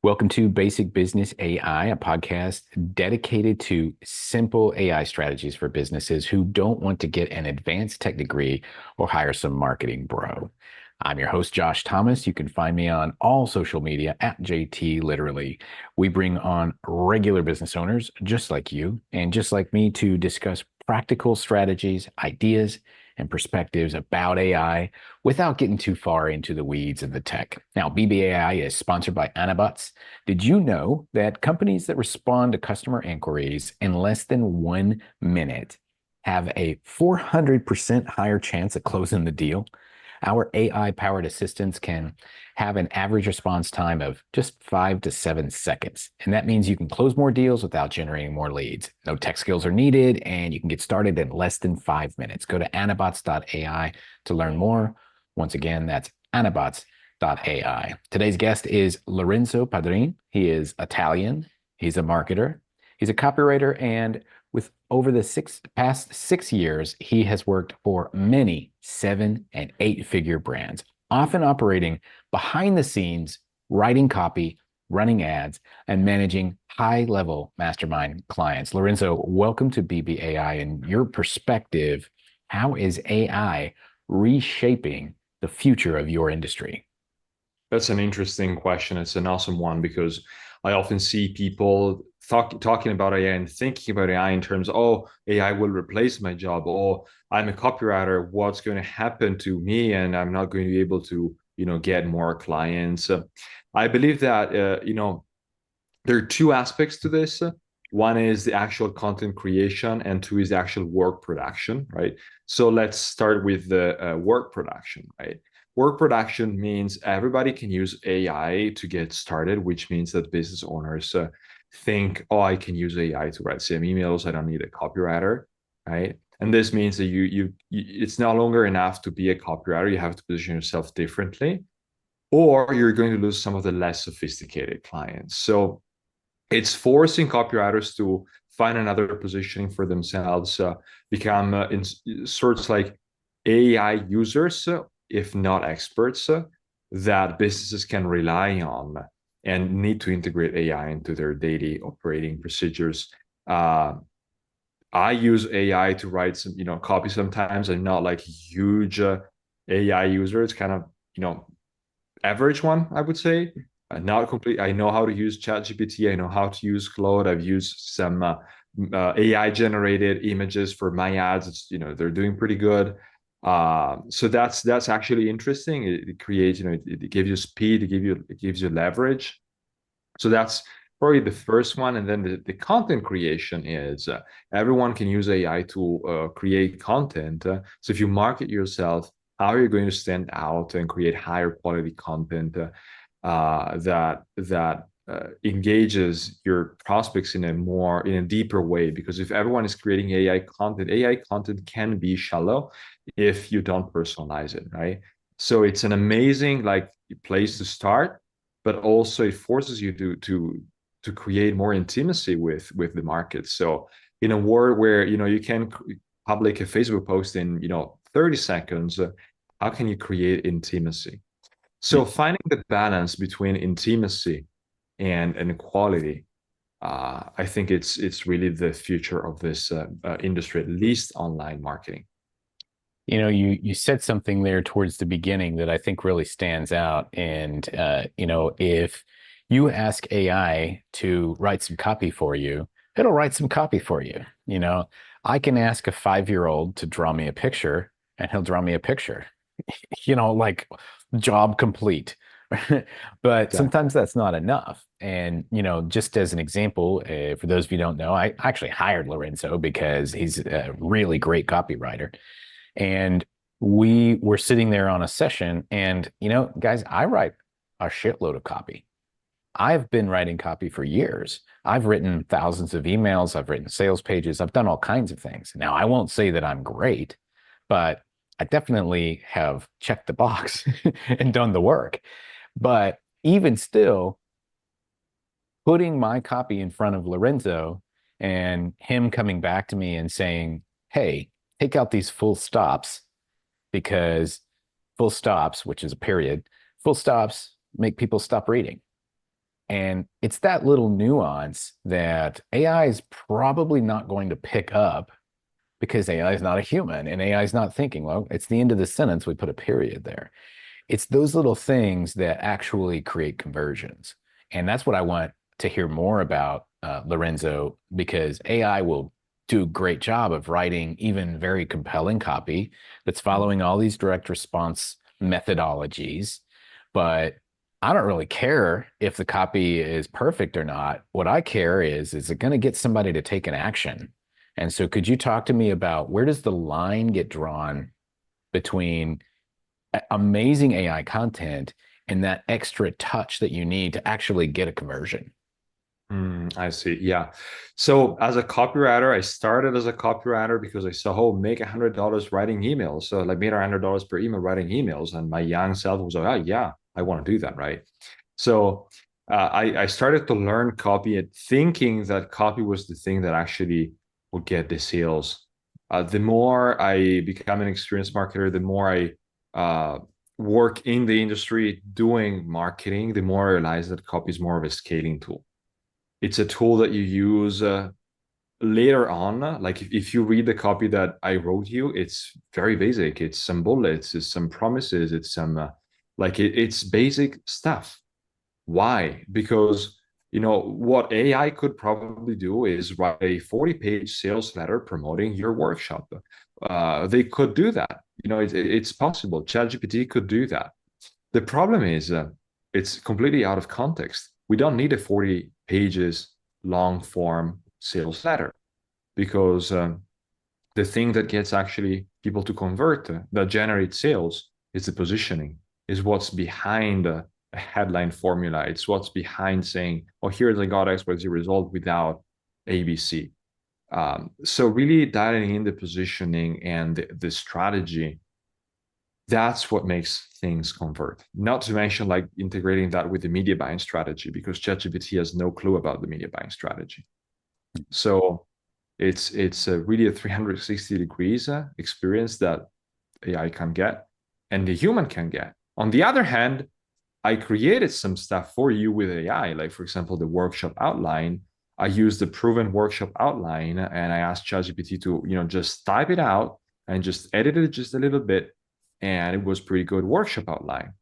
Welcome to Basic Business AI, a podcast dedicated to simple AI strategies for businesses who don't want to get an advanced tech degree or hire some marketing bro. I'm your host, Josh Thomas. You can find me on all social media at JT Literally. We bring on regular business owners just like you and just like me to discuss practical strategies, ideas, and perspectives about AI without getting too far into the weeds of the tech. Now, BBAI is sponsored by Anabots. Did you know that companies that respond to customer inquiries in less than 1 minute have a 400% higher chance of closing the deal? Our AI-powered assistants can have an average response time of just 5 to 7 seconds. And that means you can close more deals without generating more leads. No tech skills are needed, and you can get started in less than 5 minutes. Go to anabots.ai to learn more. Once again, that's anabots.ai. Today's guest is Lorenzo Padrin. He is Italian. He's a marketer. He's a copywriter, and with over the past 6 years, he has worked for many 7 and 8 figure brands, often operating behind the scenes, writing copy, running ads, and managing high-level mastermind clients. Lorenzo, welcome to BBAI. And your perspective, how is AI reshaping the future of your industry? That's an interesting question. It's an awesome one because I often see people talking about AI and thinking about AI in terms of, oh, AI will replace my job. Or I'm a copywriter. What's going to happen to me? And I'm not going to be able to, get more clients. I believe that, there are two aspects to this. One is the actual content creation, and two is the actual work production, right? So let's start with the work production, right? Work production means everybody can use AI to get started, which means that business owners think, oh, I can use AI to write some emails. I don't need a copywriter, right? And this means that it's no longer enough to be a copywriter. You have to position yourself differently, or you're going to lose some of the less sophisticated clients. So it's forcing copywriters to find another positioning for themselves, become in sorts like AI users, if not experts, that businesses can rely on and need to integrate AI into their daily operating procedures. I use AI to write some, copy sometimes. I'm not like a huge AI user. It's kind of, average one, I would say. Not complete. I know how to use ChatGPT. I know how to use Claude. I've used some AI generated images for my ads. It's, they're doing pretty good. So that's actually interesting. It creates, it gives you speed. It gives you leverage. So that's probably the first one. And then the content creation is everyone can use AI to create content. So if you market yourself, how are you going to stand out and create higher quality content that engages your prospects in a deeper way? Because if everyone is creating AI content can be shallow if you don't personalize it, right? So it's an amazing place to start, but also it forces you to create more intimacy with the market. So in a world where you can public a Facebook post in 30 seconds, how can you create intimacy? So finding the balance between intimacy and quality, I think it's really the future of this industry, at least online marketing. You said something there towards the beginning that I think really stands out. And if you ask AI to write some copy for you, it'll write some copy for you. I can ask a 5-year-old to draw me a picture, and he'll draw me a picture. Like job complete. But Exactly. sometimes that's not enough. And, just as an example, for those of you who don't know, I actually hired Lorenzo because he's a really great copywriter. And we were sitting there on a session, and, guys, I write a shitload of copy. I've been writing copy for years. I've written thousands of emails. I've written sales pages. I've done all kinds of things. Now, I won't say that I'm great, but I definitely have checked the box and done the work. But even still, putting my copy in front of Lorenzo and him coming back to me and saying, hey, take out these full stops because full stops, which is a period, full stops make people stop reading. And it's that little nuance that AI is probably not going to pick up because AI is not a human and AI is not thinking. Well, it's the end of the sentence. We put a period there. It's those little things that actually create conversions. And that's what I want to hear more about, Lorenzo, because AI will do a great job of writing even very compelling copy that's following all these direct response methodologies. But I don't really care if the copy is perfect or not. What I care is it going to get somebody to take an action? And so could you talk to me about where does the line get drawn between amazing AI content and that extra touch that you need to actually get a conversion? I see. Yeah. So as a copywriter, I started as a copywriter because I saw, oh, make $100 writing emails. So like made $100 per email writing emails. And my young self was like, oh, yeah, I want to do that. Right. So I started to learn copy and thinking that copy was the thing that actually would get the sales. The more I become an experienced marketer, the more I work in the industry doing marketing, the more I realize that copy is more of a scaling tool. It's a tool that you use later on. Like if you read the copy that I wrote you, it's very basic. It's some bullets, it's some promises, it's some it's basic stuff. Why? Because what AI could probably do is write a 40-page sales letter promoting your workshop. They could do that. It's possible. ChatGPT could do that. The problem is it's completely out of context. We don't need a 40 pages long form sales letter because the thing that gets actually people to convert, that generates sales, is the positioning, is what's behind a headline formula. It's what's behind saying, oh, here's I got XYZ result without ABC. So really dialing in the positioning and the strategy, that's what makes things convert. Not to mention like integrating that with the media buying strategy, because ChatGPT has no clue about the media buying strategy. So it's really a 360 degrees experience that AI can get and the human can get. On the other hand, I created some stuff for you with AI, like for example, the workshop outline. I used the proven workshop outline and I asked ChatGPT to, just type it out and just edit it just a little bit, and it was pretty good workshop outline.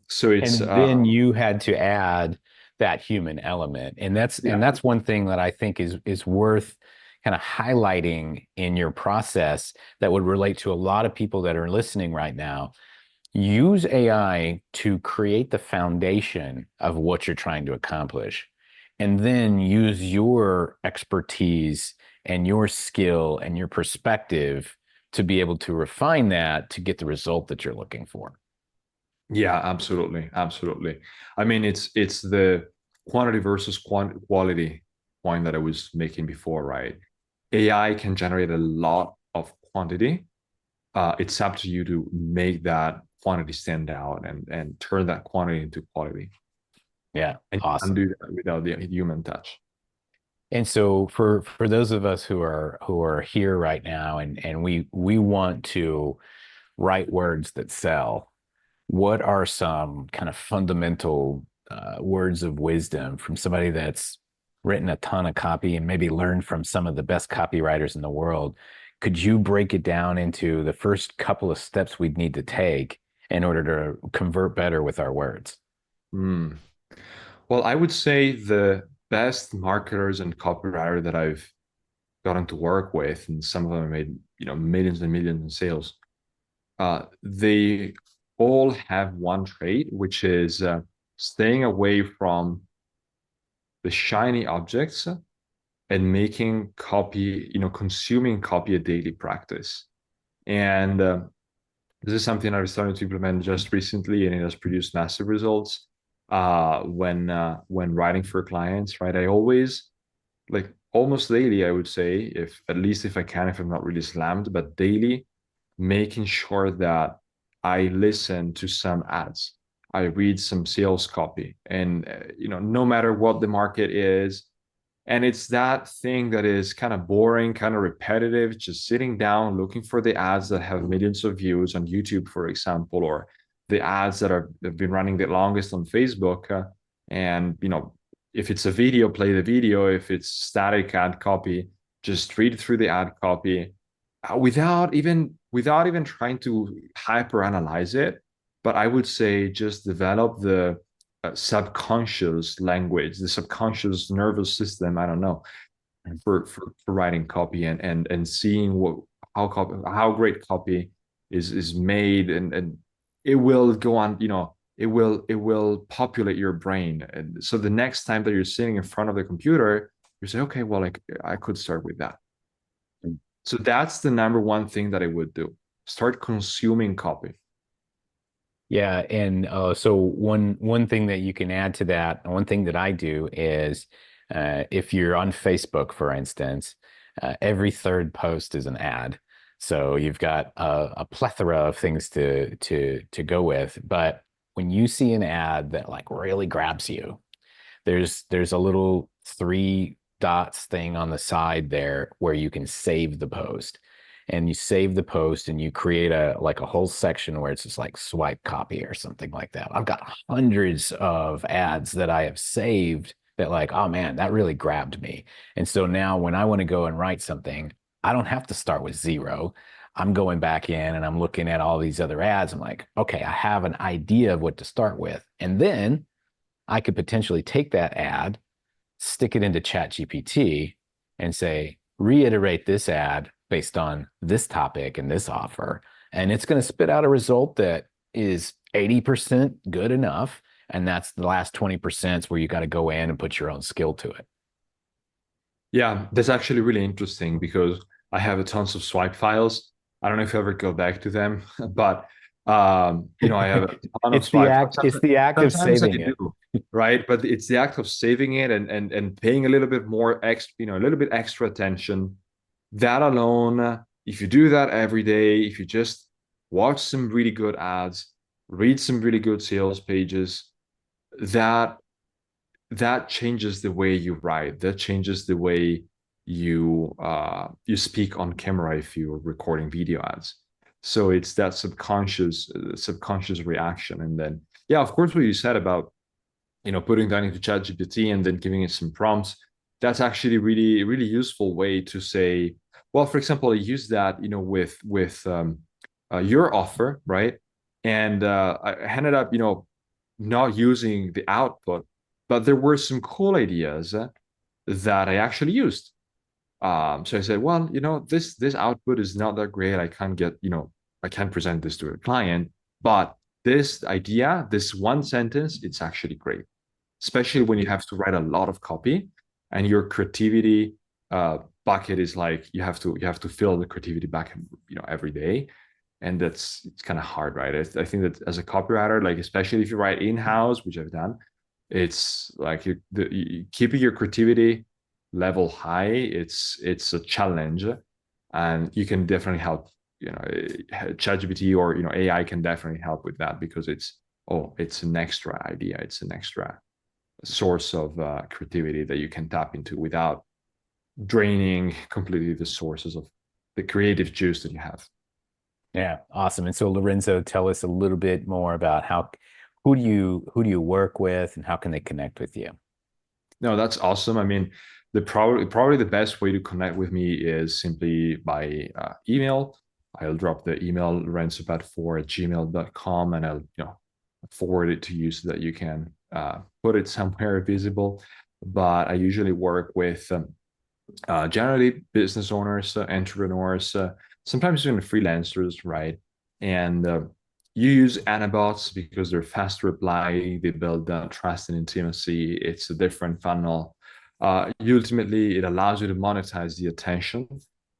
So it's And then you had to add that human element. And that's one thing that I think is worth kind of highlighting in your process that would relate to a lot of people that are listening right now. Use AI to create the foundation of what you're trying to accomplish, and then use your expertise and your skill and your perspective to be able to refine that to get the result that you're looking for. Yeah, absolutely, absolutely. I mean, it's the quantity versus quality point that I was making before, right? AI can generate a lot of quantity. It's up to you to make that quantity stand out and turn that quantity into quality. Yeah, And you can awesome. do that without the human touch. And so for those of us who are here right now and we want to write words that sell, what are some kind of fundamental words of wisdom from somebody that's written a ton of copy and maybe learned from some of the best copywriters in the world? Could you break it down into the first couple of steps we'd need to take in order to convert better with our words? Hmm. Well, I would say the best marketers and copywriter that I've gotten to work with, and some of them made millions and millions in sales. They all have one trait, which is staying away from the shiny objects and making copy, consuming copy a daily practice. And this is something I was starting to implement just recently, and it has produced massive results. When writing for clients, right? I always like almost daily, I would say, if at least if I can, if I'm not really slammed, but daily, making sure that I listen to some ads. I read some sales copy, and no matter what the market is, and it's that thing that is kind of boring, kind of repetitive, just sitting down, looking for the ads that have millions of views on YouTube, for example, or the ads that have been running the longest on Facebook. And if it's a video, play the video. If it's static ad copy, just read through the ad copy without even trying to hyper analyze it. But I would say just develop the subconscious language, the subconscious nervous system. I don't know, for writing copy, and seeing how great copy is made, and it will go on, it will populate your brain. And so the next time that you're sitting in front of the computer, you say, okay, well, like, I could start with that. So that's the number one thing that I would do. Start consuming copy. Yeah, and so one thing that you can add to that, one thing that I do is if you're on Facebook, for instance, every third post is an ad. So you've got a plethora of things to go with. But when you see an ad that like really grabs you, there's a little three dots thing on the side there where you can save the post. And you save the post and you create a whole section where it's just like swipe copy or something like that. I've got hundreds of ads that I have saved that like, oh man, that really grabbed me. And so now when I want to go and write something, I don't have to start with zero. I'm going back in and I'm looking at all these other ads. I'm like, okay, I have an idea of what to start with. And then I could potentially take that ad, stick it into ChatGPT and say, reiterate this ad based on this topic and this offer. And it's going to spit out a result that is 80% good enough. And that's the last 20% where you got to go in and put your own skill to it. Yeah, that's actually really interesting because I have a tons of swipe files. I don't know if you ever go back to them, but I have a ton of swipe files. It's the act of Sometimes I saving it. do, right? But it's the act of saving it, and paying a little bit more a little bit extra attention. That alone, if you do that every day, if you just watch some really good ads, read some really good sales pages, that that changes the way you write. That changes the way you speak on camera if you're recording video ads. So it's that subconscious reaction. And then, yeah, of course, what you said about putting that into ChatGPT and then giving it some prompts, that's actually really really useful way to say, well, for example, I use that with your offer, right? And I ended up not using the output, but there were some cool ideas that I actually used. So I said, well, this output is not that great. I can't present this to a client, but this idea, this one sentence, it's actually great, especially when you have to write a lot of copy and your creativity bucket is like you have to fill the creativity bucket every day, and it's kind of hard, right? I think that as a copywriter, like especially if you write in-house, which I've done, it's like keeping your creativity level high. It's a challenge, and you can definitely help. ChatGPT or AI can definitely help with that because it's an extra idea, it's an extra source of creativity that you can tap into without draining completely the sources of the creative juice that you have. Yeah, awesome. And so Lorenzo, tell us a little bit more about who do you work with and how can they connect with you? No, that's awesome. I mean, probably the best way to connect with me is simply by email. I'll drop the email lorenzopad4@gmail.com, and I'll forward it to you so that you can put it somewhere visible. But I usually work with generally business owners, entrepreneurs, sometimes even freelancers, right? And you use Anabots because they're fast to reply, they build trust and intimacy. It's a different funnel. Ultimately, it allows you to monetize the attention.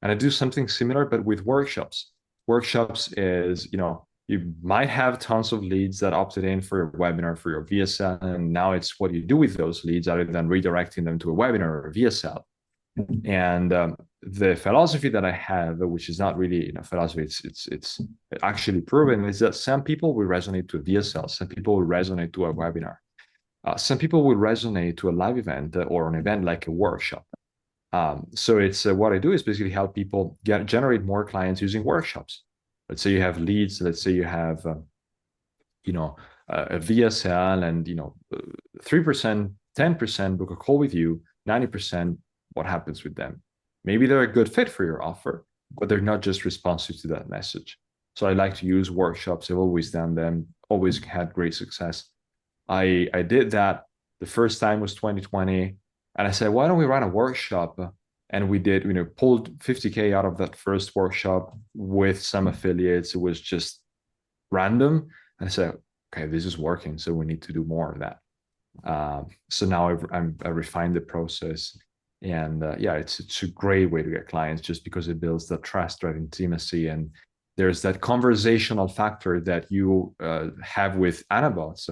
And I do something similar, but with workshops. Workshops is, you might have tons of leads that opted in for your webinar, for your VSL, and now it's what you do with those leads other than redirecting them to a webinar or a VSL. And the philosophy that I have, which is not really philosophy, it's actually proven, is that some people will resonate to a VSL, some people will resonate to a webinar, some people will resonate to a live event or an event like a workshop. So it's what I do is basically help people generate more clients using workshops. Let's say you have leads. Let's say you have a VSL, and 3%, 10% book a call with you, 90%, what happens with them? Maybe they're a good fit for your offer, but they're not just responsive to that message. So I like to use workshops. I've always done them, always had great success. I did that. The first time was 2020. And I said, why don't we run a workshop? And we did, pulled 50K out of that first workshop with some affiliates. It was just random. And I said, okay, this is working. So we need to do more of that. So now I refined the process. And yeah, it's a great way to get clients just because it builds the trust, right, intimacy. And there's that conversational factor that you have with Anabots.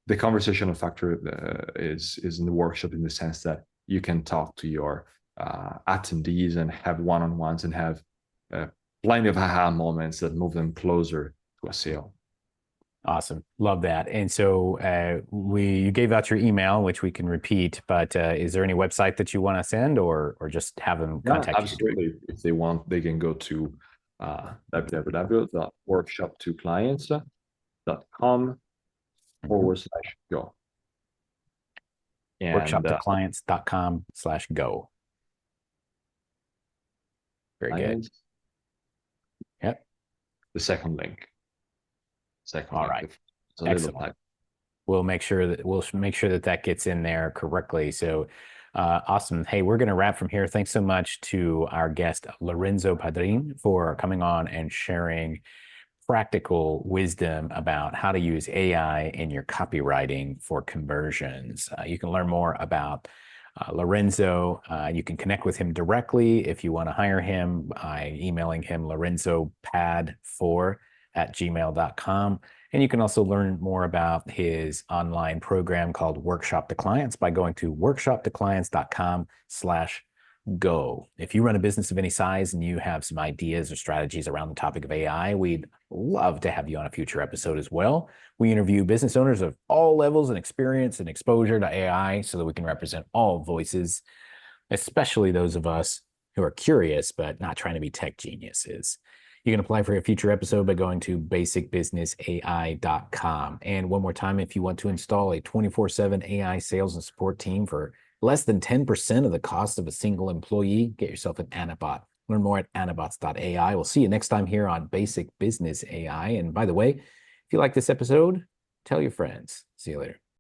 The conversational factor is in the workshop, in the sense that you can talk to your attendees and have one-on-ones and have plenty of aha moments that move them closer to a sale. Awesome. Love that. And so you gave out your email, which we can repeat, but is there any website that you want to send, or just have them contact you? Absolutely. If they want, they can go to www.workshop2clients.com/go. Workshop2clients.com/go. Very good. Yep. The second link. All right. Excellent. We'll make sure that gets in there correctly. So awesome. Hey, we're going to wrap from here. Thanks so much to our guest, Lorenzo Padrin, for coming on and sharing practical wisdom about how to use AI in your copywriting for conversions. You can learn more about Lorenzo. You can connect with him directly if you want to hire him by emailing him lorenzopad4@gmail.com. And you can also learn more about his online program called Workshop to Clients by going to workshop2clients.com/go. If you run a business of any size and you have some ideas or strategies around the topic of AI, we'd love to have you on a future episode as well. We interview business owners of all levels and experience and exposure to AI so that we can represent all voices, especially those of us who are curious but not trying to be tech geniuses. You can apply for a future episode by going to basicbusinessai.com. And one more time, if you want to install a 24/7 AI sales and support team for less than 10% of the cost of a single employee, get yourself an Anabot. Learn more at anabots.ai. We'll see you next time here on Basic Business AI. And by the way, if you like this episode, tell your friends. See you later.